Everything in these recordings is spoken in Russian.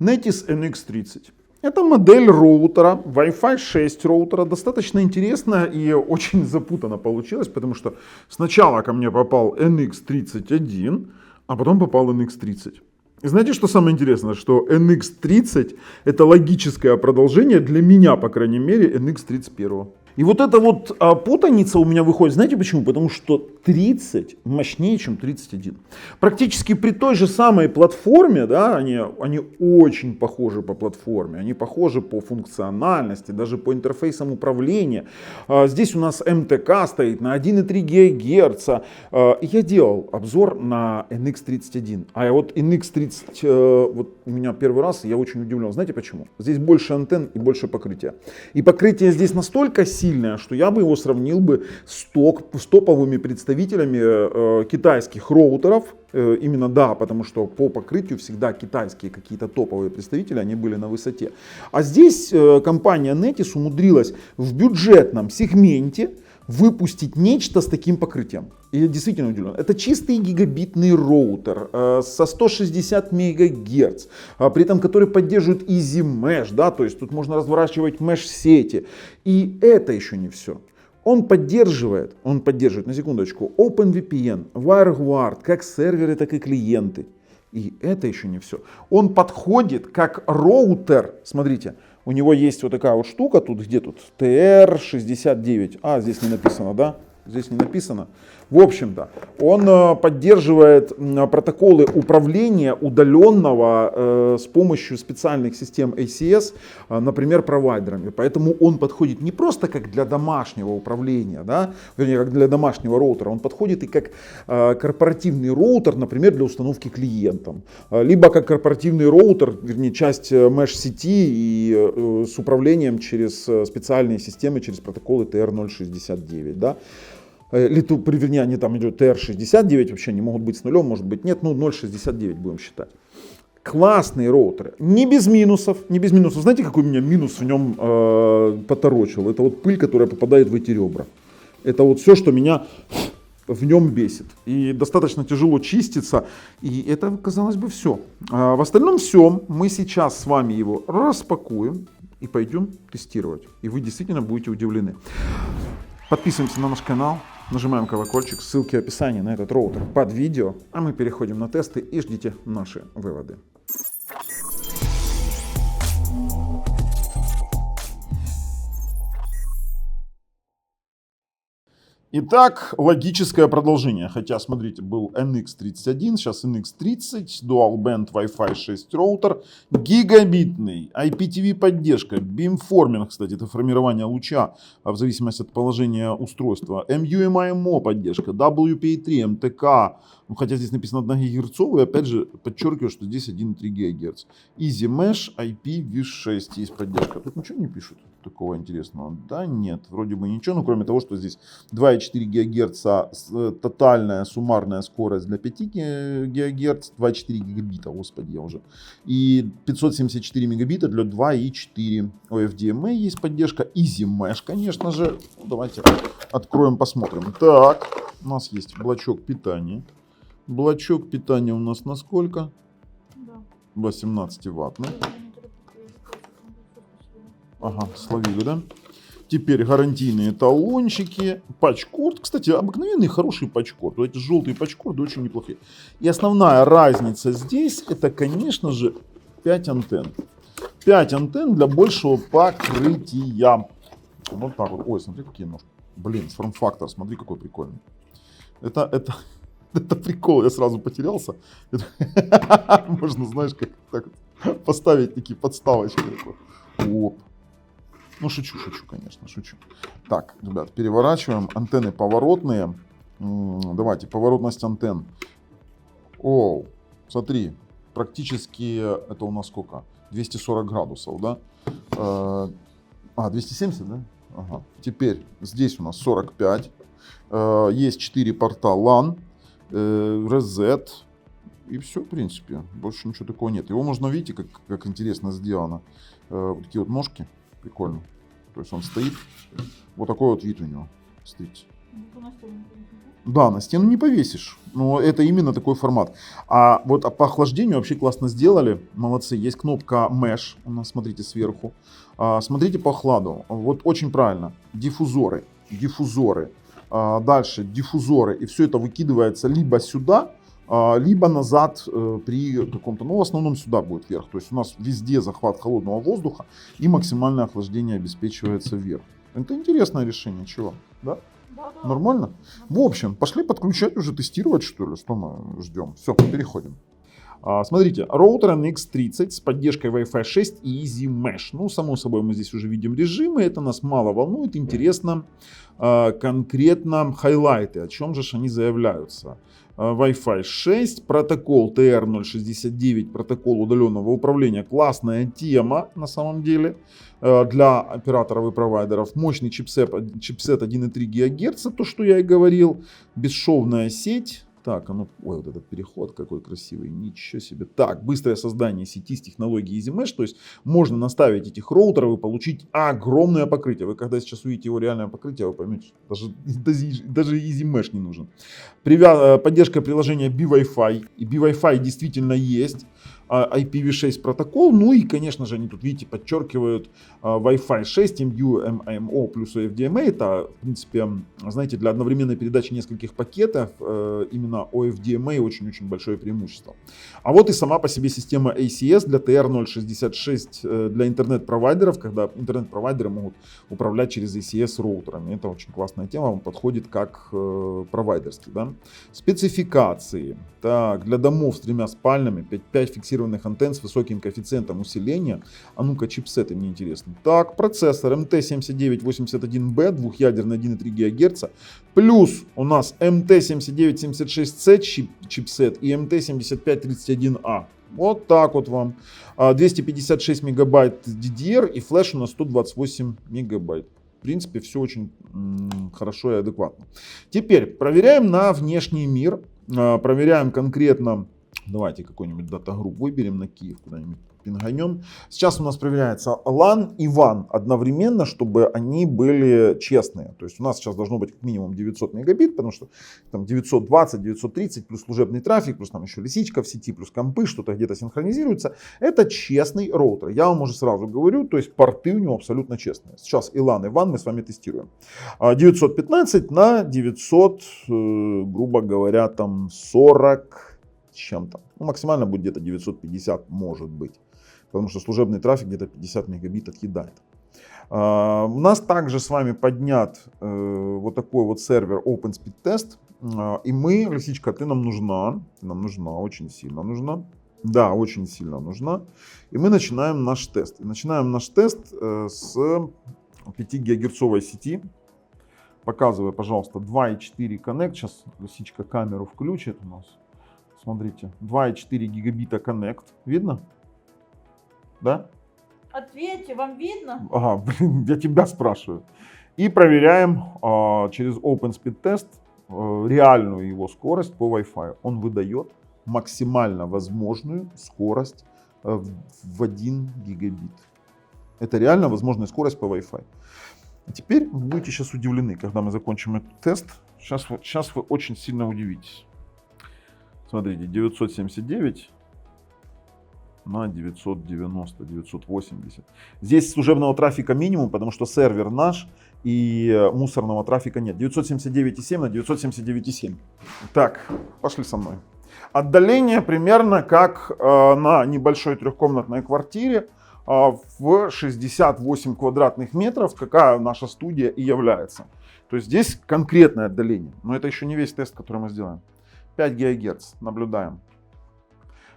Netis NX30. Это модель роутера, Wi-Fi 6 роутера, достаточно интересная и очень запутанно получилось, потому что сначала ко мне попал NX31, а потом попал NX30. И знаете, что самое интересное? Что NX30 это логическое продолжение для меня, по крайней мере, NX31. И вот эта вот путаница у меня выходит, знаете почему? Потому что 30 мощнее, чем 31. Практически при той же самой платформе, да, они очень похожи по платформе, они похожи по функциональности, даже по интерфейсам управления. Здесь у нас МТК стоит на 1,3 ГГц. Я делал обзор на NX31, а вот NX30, вот у меня первый раз, я очень удивлен. Знаете почему? Здесь больше антенн и больше покрытия. И покрытие здесь настолько сильное, что я бы его сравнил бы с топовыми представителями китайских роутеров. Именно да, потому что по покрытию всегда китайские какие-то топовые представители, они были на высоте. А здесь компания Netis умудрилась в бюджетном сегменте выпустить нечто с таким покрытием. И я действительно удивлен. Это чистый гигабитный роутер со 160 МГц, при этом который поддерживает Easy Mesh, да, то есть тут можно разворачивать меш-сети. И это еще не все. Он поддерживает, на секундочку, OpenVPN, WireGuard, как серверы, так и клиенты. И это еще не все. Он подходит как роутер, смотрите, у него есть вот такая вот штука, тут где тут, TR69, здесь не написано, да? Здесь не написано. В общем-то, он поддерживает протоколы управления удаленного с помощью специальных систем ACS, например, провайдерами. Поэтому он подходит не просто как для домашнего управления, да, вернее, как для домашнего роутера, он подходит и как корпоративный роутер, например, для установки клиентам. Либо как корпоративный роутер, вернее, часть меш-сети и с управлением через специальные системы, через протоколы TR069, да. Вернее, они там идут TR69, вообще не могут быть с нулем, может быть нет, 0.69 будем считать. Классные роутеры, не без минусов, не без минусов. Знаете, какой у меня минус в нем поторочил? Это вот пыль, которая попадает в эти ребра. Это вот все, что меня в нем бесит. И достаточно тяжело чистится. И это, казалось бы, все. В остальном все. Мы сейчас с вами его распакуем и пойдем тестировать. И вы действительно будете удивлены. Подписываемся на наш канал. Нажимаем колокольчик, ссылки в описании на этот роутер под видео, а мы переходим на тесты и ждите наши выводы. Итак, логическое продолжение. Хотя, смотрите, был NX31, сейчас NX30, Dual Band Wi-Fi 6 роутер, гигабитный, IPTV поддержка, beamforming, кстати, это формирование луча в зависимости от положения устройства, MU-MIMO поддержка, WPA3, МТК, хотя здесь написано 1 ГГц, и опять же подчеркиваю, что здесь 1,3 ГГц. Easy Mesh, IPv6 есть поддержка. Тут ничего не пишут такого интересного? Да нет, вроде бы ничего, ну кроме того, что здесь 2,4 ГГц тотальная суммарная скорость для 5 ГГц, 2,4 гигабита, господи, я уже. И 574 мегабита для 2,4. OFDMA есть поддержка, Easy Mesh, конечно же. Давайте откроем, посмотрим. Так, у нас есть блочок питания. Блочок питания у нас на сколько? 18 ваттный. Ага, словили, да? Теперь гарантийные талончики, патчкорд. Кстати, обыкновенный хороший патчкорд. Вот эти желтые патчкорды очень неплохие. И основная разница здесь, это, конечно же, 5 антенн. 5 антенн для большего покрытия. Вот так вот. Ой, смотри, какие ножки. Блин, форм-фактор, смотри, какой прикольный. Это прикол, я сразу потерялся. Можно, знаешь, как так вот поставить такие подставочки. Оп. Ну, шучу, конечно, шучу. Так, ребят, переворачиваем. Антенны поворотные. Давайте, поворотность антенн. О, смотри, практически, это у нас сколько? 240 градусов, да? 270, да? Ага. Теперь здесь у нас 45. Есть 4 порта LAN, Reset. И все, в принципе. Больше ничего такого нет. Его можно, видите, как интересно сделано. Вот такие вот ножки. Прикольно. То есть он стоит. Вот такой вот вид у него. Смотрите. Да, на стену не повесишь, но это именно такой формат. А вот по охлаждению вообще классно сделали, молодцы. Есть кнопка Mesh, у нас, смотрите, сверху. Смотрите по охладу, вот очень правильно. Диффузоры, диффузоры, дальше диффузоры. И все это выкидывается либо сюда, либо назад при каком-то, ну в основном сюда будет вверх. То есть у нас везде захват холодного воздуха и максимальное охлаждение обеспечивается вверх. Это интересное решение, чего? Да? Нормально? В общем, пошли подключать уже, тестировать, что ли, что мы ждем. Все, переходим. Смотрите, роутер NX30 с поддержкой Wi-Fi 6 и Easy Mesh. Ну, само собой, мы здесь уже видим режимы, это нас мало волнует, интересно конкретно хайлайты, о чем же они заявляются. Wi-Fi 6, протокол TR069, протокол удаленного управления. Классная тема на самом деле для операторов и провайдеров. Мощный чипсет 1,3 ГГц, то, что я и говорил. Бесшовная сеть. Так, ой, вот этот переход какой красивый, ничего себе. Так, быстрое создание сети с технологией Easy Mesh, то есть можно наставить этих роутеров и получить огромное покрытие. Вы когда сейчас увидите его реальное покрытие, вы поймете, что даже Easy Mesh не нужен. Поддержка приложения BeWi-Fi, и BeWi-Fi действительно есть. IPv6 протокол, ну и, конечно же, они тут, видите, подчеркивают Wi-Fi 6, MU, плюс OFDMA. Это, в принципе, знаете, для одновременной передачи нескольких пакетов именно OFDMA очень-очень большое преимущество. А вот и сама по себе система ACS для TR066 для интернет-провайдеров, когда интернет-провайдеры могут управлять через ACS роутерами. Это очень классная тема, он подходит как провайдерский. Да? Спецификации. Так, для домов с 3 спальнями 5 фиксированных антенн с высоким коэффициентом усиления. А ну-ка, чипсеты мне интересны. Так, процессор MT7981B, двухъядерный 1,3 ГГц. Плюс у нас MT7976C чипсет и MT7531A. Вот так вот вам. 256 мегабайт DDR и флеш у нас 128 мегабайт. В принципе, все очень хорошо и адекватно. Теперь проверяем на внешний мир. Проверяем конкретно. Давайте какой-нибудь дата-групп выберем на Киев, куда-нибудь пинганем. Сейчас у нас проверяется LAN и WAN одновременно, чтобы они были честные. То есть у нас сейчас должно быть как минимум 900 мегабит, потому что там 920, 930, плюс служебный трафик, плюс там еще лисичка в сети, плюс компы, что-то где-то синхронизируется. Это честный роутер. Я вам уже сразу говорю, то есть порты у него абсолютно честные. Сейчас и LAN, и WAN мы с вами тестируем. 915 на 900, грубо говоря, там 40 чем-то. Ну, максимально будет где-то 950, может быть. Потому что служебный трафик где-то 50 мегабит отъедает. У нас также с вами поднят вот такой вот сервер OpenSpeed Test. И мы, Лисичка, ты нам нужна. Ты нам нужна, очень сильно нужна. Да, очень сильно нужна. И мы начинаем наш тест. И начинаем наш тест с 5 гигагерцовой сети. Показывай, пожалуйста, 2.4 Connect. Сейчас Лисичка камеру включит у нас. Смотрите, 2.4 гигабита Connect. Видно? Да? Ответьте, вам видно? Ага, блин, я тебя спрашиваю. И проверяем через OpenSpeed Test реальную его скорость по Wi-Fi. Он выдает максимально возможную скорость в 1 гигабит. Это реально возможная скорость по Wi-Fi. А теперь вы будете сейчас удивлены, когда мы закончим этот тест. Сейчас вы очень сильно удивитесь. Смотрите, 979 на 990, 980. Здесь служебного трафика минимум, потому что сервер наш и мусорного трафика нет. 979,7 на 979,7. Так, пошли со мной. Отдаление примерно как на небольшой трехкомнатной квартире в 68 квадратных метров, какая наша студия и является. То есть здесь конкретное отдаление. Но это еще не весь тест, который мы сделаем. 5 ГГц наблюдаем.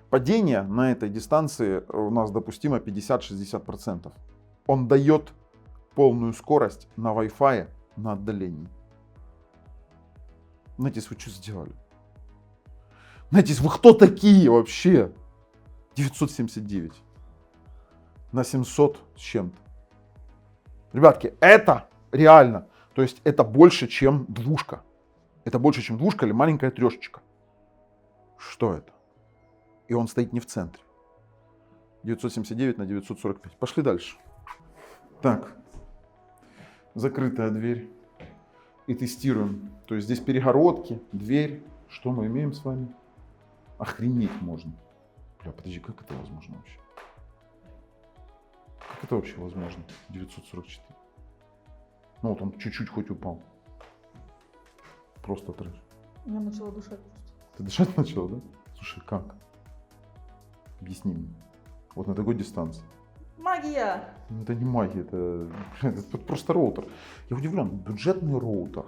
Падение на этой дистанции у нас допустимо 50-60%. Он дает полную скорость на Wi-Fi на отдалении. Знаете, вы что сделали? Знаете, вы кто такие вообще? 979 на 700 с чем-то. Ребятки, это реально. То есть это больше, чем двушка. Это больше, чем двушка или маленькая трешечка. Что это? И он стоит не в центре. 979 на 945. Пошли дальше. Так. Закрытая дверь. и тестируем. То есть здесь перегородки, дверь. Что мы имеем с вами? Охренеть можно. Бля, подожди, как это возможно вообще? Как это вообще возможно? 944. Ну вот он чуть-чуть хоть упал. Просто трэш. Я начала дышать просто. Ты дышать начал, да? Слушай, как? Объясни мне. Вот на такой дистанции. Магия! Ну, это не магия, это просто роутер. Я удивлен, бюджетный роутер.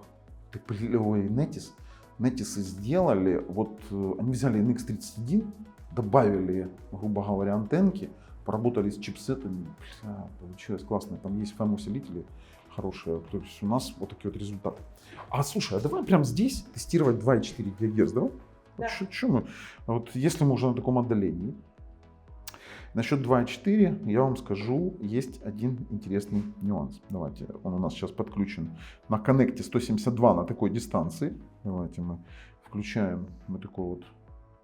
Ой, Netis сделали, вот они взяли NX31, добавили, грубо говоря, антенки, поработали с чипсетами, получилось классно. Там есть фэм-усилители хорошие, то есть у нас вот такие вот результаты. А слушай, а давай прямо здесь тестировать 2,4 ГГц, давай? Да. Вот, что мы? Вот если мы уже на таком отдалении. Насчет 2.4 я вам скажу, есть один интересный нюанс. Давайте, он у нас сейчас подключен на коннекте 172 на такой дистанции. Давайте мы включаем вот такой вот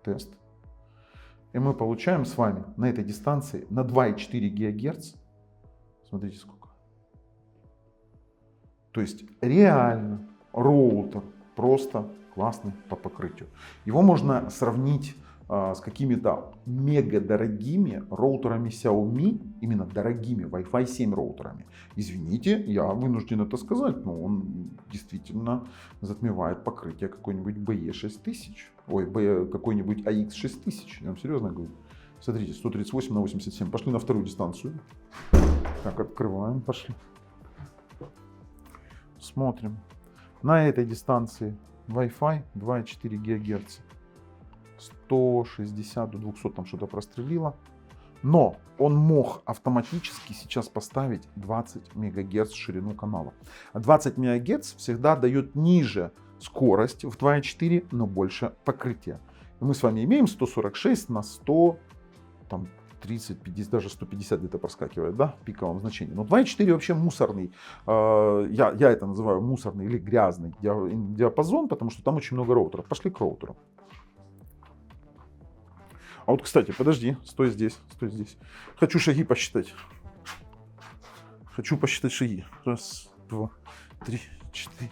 тест. И мы получаем с вами на этой дистанции на 2.4 ГГц. Смотрите сколько. То есть реально роутер просто классный по покрытию. Его можно сравнить с какими-то мега дорогими роутерами Xiaomi, именно дорогими Wi-Fi 7 роутерами. Извините, я вынужден это сказать, но он действительно затмевает покрытие какой-нибудь BE6000, какой-нибудь AX6000, я вам серьезно говорю. Смотрите, 138 на 87, пошли на вторую дистанцию. Так, открываем, пошли. Смотрим. На этой дистанции Wi-Fi 2,4 ГГц. 160 до 200 там что-то прострелило. Но он мог автоматически сейчас поставить 20 МГц в ширину канала. А 20 МГц всегда дает ниже скорость в 2,4, но больше покрытия. И мы с вами имеем 146 на 100, там 30, 50, даже 150 где-то проскакивает, да, в пиковом значении. Но 2,4 вообще мусорный, я это называю мусорный или грязный диапазон, потому что там очень много роутеров. Пошли к роутеру. А вот, кстати, подожди, стой здесь. Хочу шаги посчитать. Хочу посчитать шаги. 1, 2, 3, 4,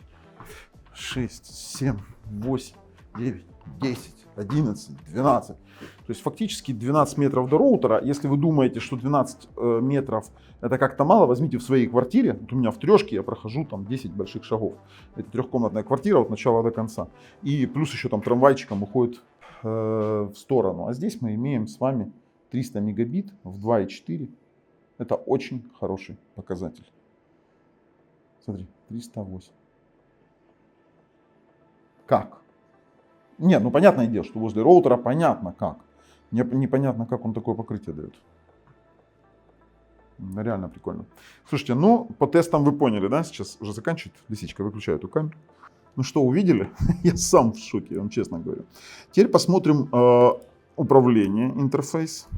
6, 7, 8, 9, 10, 11, 12. То есть фактически 12 метров до роутера. Если вы думаете, что 12 метров это как-то мало, возьмите в своей квартире. Вот у меня в трешке я прохожу там 10 больших шагов. Это трехкомнатная квартира от начала до конца. И плюс еще там трамвайчиком уходит в сторону. А здесь мы имеем с вами 300 мегабит в 2,4. Это очень хороший показатель. Смотри, 308. Как? Нет, ну понятное дело, что возле роутера понятно как. Непонятно, как он такое покрытие дает. Реально прикольно. Слушайте, ну по тестам вы поняли, да? Сейчас уже заканчивает. Лисичка, выключаю эту камеру. Ну что, увидели? Я сам в шоке, я вам честно говорю. Теперь посмотрим управление, интерфейс.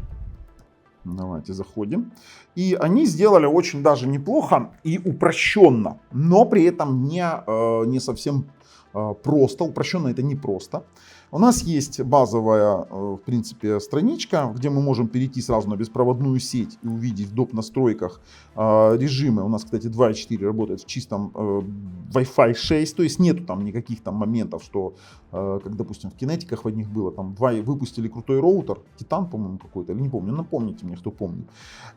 Давайте заходим. И они сделали очень даже неплохо и упрощенно, но при этом не совсем просто. Упрощенно это не просто. У нас есть базовая, в принципе, страничка, где мы можем перейти сразу на беспроводную сеть и увидеть в доп. Настройках режимы. У нас, кстати, 2.4 работает в чистом Wi-Fi 6, то есть нету там никаких там моментов, что, как, допустим, в кинетиках в одних было, там выпустили крутой роутер, Титан, по-моему, какой-то, или не помню, напомните мне, кто помнит.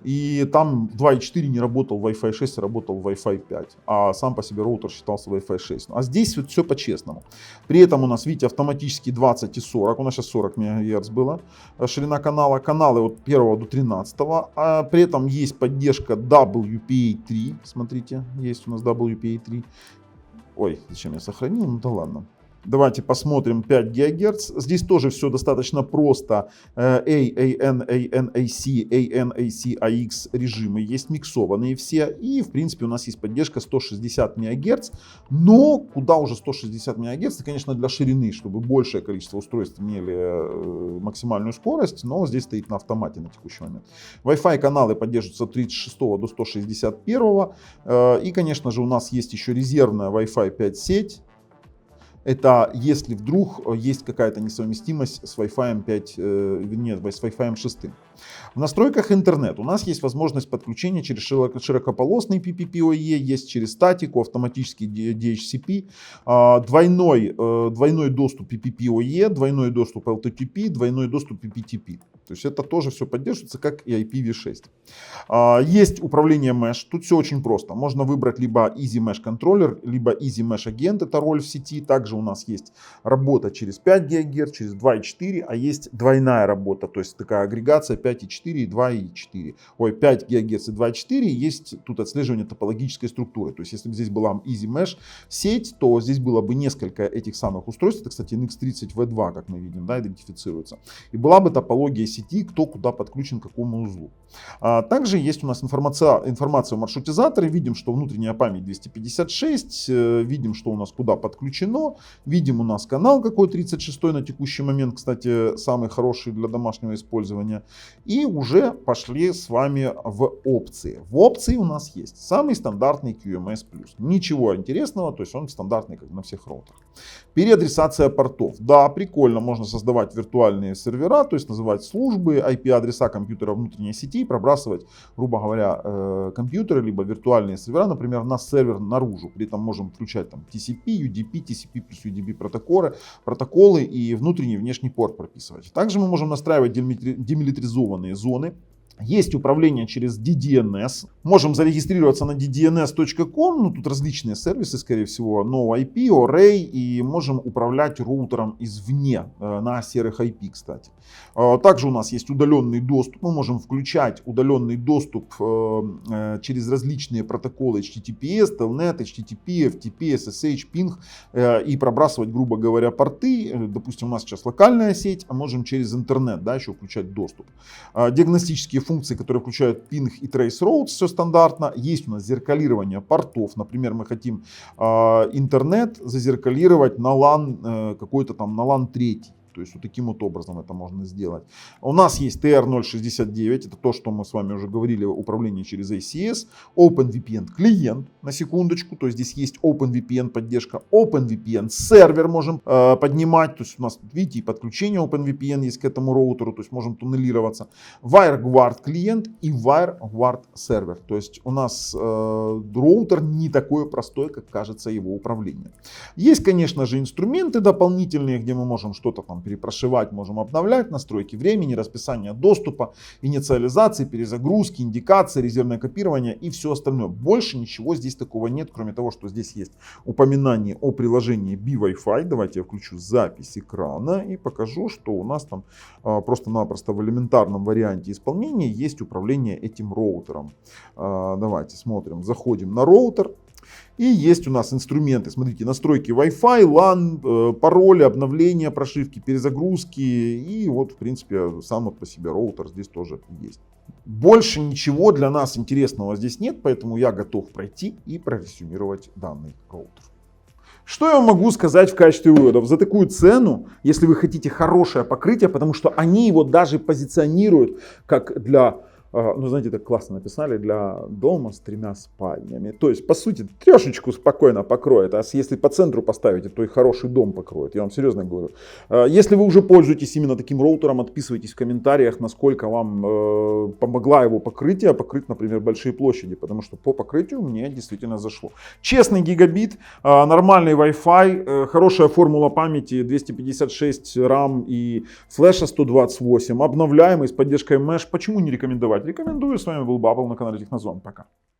И там 2.4 не работал Wi-Fi 6, а работал Wi-Fi 5, а сам по себе роутер считался Wi-Fi 6. А здесь вот все по-честному. При этом у нас, видите, автоматически 20 и 40, у нас сейчас 40 МГц было, ширина канала, каналы от 1 до 13, а при этом есть поддержка WPA3, смотрите, есть у нас WPA3, ой, зачем я сохранил, ну да ладно. Давайте посмотрим 5 ГГц. Здесь тоже все достаточно просто. AAN, ANAC, ANAC, AX режимы есть миксованные все. И в принципе у нас есть поддержка 160 МГц. Но куда уже 160 МГц? Это, конечно, для ширины, чтобы большее количество устройств имели максимальную скорость. Но здесь стоит на автомате на текущий момент. Wi-Fi каналы поддерживаются от 36 до 161. И, конечно же, у нас есть еще резервная Wi-Fi 5 сеть. Это если вдруг есть какая-то несовместимость с Wi-Fi 5, с Wi-Fi 6. В настройках интернет у нас есть возможность подключения через широкополосный PPPoE, есть через статику, автоматический DHCP, двойной доступ PPPoE, двойной доступ LTTP, двойной доступ PPTP. То есть это тоже все поддерживается, как и IPv6. Есть управление Mesh. Тут все очень просто. Можно выбрать либо Easy Mesh Controller, либо Easy Mesh Agent. Это роль в сети. Также у нас есть работа через 5 ГГц, через 2,4, а есть двойная работа. То есть такая агрегация 5,4 и 2,4. Ой, 5 ГГц и 2,4. Есть тут отслеживание топологической структуры. То есть если бы здесь была Easy Mesh сеть, то здесь было бы несколько этих самых устройств. Это, кстати, NX30V2, как мы видим, да, идентифицируется. И была бы топология сети, кто куда подключен к какому узлу. Также есть у нас информация о маршрутизаторе. Видим, что внутренняя память 256. Видим, что у нас куда подключено. Видим у нас канал какой 36 на текущий момент. Кстати, самый хороший для домашнего использования. И уже пошли с вами в опции. В опции у нас есть самый стандартный QMS+. Ничего интересного, то есть он стандартный как на всех роутерах. Переадресация портов. Да, прикольно, можно создавать виртуальные сервера, то есть называть службы, IP-адреса компьютера внутренней сети и пробрасывать, грубо говоря, компьютеры, либо виртуальные сервера, например, на сервер наружу. При этом можем включать там TCP, UDP, TCP плюс UDP протоколы и внутренний и внешний порт прописывать. Также мы можем настраивать демилитаризованные зоны. Есть управление через DDNS. Можем зарегистрироваться на ddns.com. Ну, тут различные сервисы, скорее всего. NoIP, Array. И можем управлять роутером извне, на серых IP, кстати. Также у нас есть удаленный доступ. Мы можем включать удаленный доступ через различные протоколы HTTPS, Telnet, HTTP, FTP, SSH, Ping. И пробрасывать, грубо говоря, порты. Допустим, у нас сейчас локальная сеть, а можем через интернет, да, еще включать доступ. Диагностические функции, которые включают Ping и Trace Routes, все стандартно. Есть у нас зеркалирование портов. Например, мы хотим интернет зазеркалировать на LAN какой-то там, на LAN 3. То есть вот таким вот образом это можно сделать. У нас есть TR069, это то, что мы с вами уже говорили, управление через ACS. OpenVPN клиент, на секундочку, то есть здесь есть OpenVPN поддержка. OpenVPN сервер можем поднимать, то есть у нас, видите, и подключение OpenVPN есть к этому роутеру, то есть можем туннелироваться. WireGuard клиент и WireGuard сервер. То есть у нас роутер не такой простой, как кажется его управление. Есть, конечно же, инструменты дополнительные, где мы можем что-то там перепрошивать, можем обновлять настройки времени, расписание доступа, инициализации, перезагрузки, индикации, резервное копирование и все остальное. Больше ничего здесь такого нет, кроме того, что здесь есть упоминание о приложении BWiFi. Давайте я включу запись экрана и покажу, что у нас там просто-напросто в элементарном варианте исполнения есть управление этим роутером. Давайте смотрим, заходим на роутер. И есть у нас инструменты, смотрите, настройки Wi-Fi, LAN, пароли, обновления прошивки, перезагрузки. И вот, в принципе, сам вот по себе роутер здесь тоже есть. Больше ничего для нас интересного здесь нет, поэтому я готов пройти и прорезюмировать данный роутер. Что я могу сказать в качестве выводов? За такую цену, если вы хотите хорошее покрытие, потому что они его даже позиционируют как для... Ну, знаете, так классно написали, для дома с 3 спальнями. То есть, по сути, трешечку спокойно покроет. А если по центру поставите, то и хороший дом покроет. Я вам серьезно говорю. Если вы уже пользуетесь именно таким роутером, отписывайтесь в комментариях, насколько вам помогла его покрытие, покрыть, например, большие площади. Потому что по покрытию мне действительно зашло. Честный гигабит, нормальный Wi-Fi, хорошая формула памяти, 256 RAM и флеша 128, обновляемый с поддержкой Mesh. Почему не рекомендовать? Рекомендую. С вами был Бабл на канале Технозон. Пока.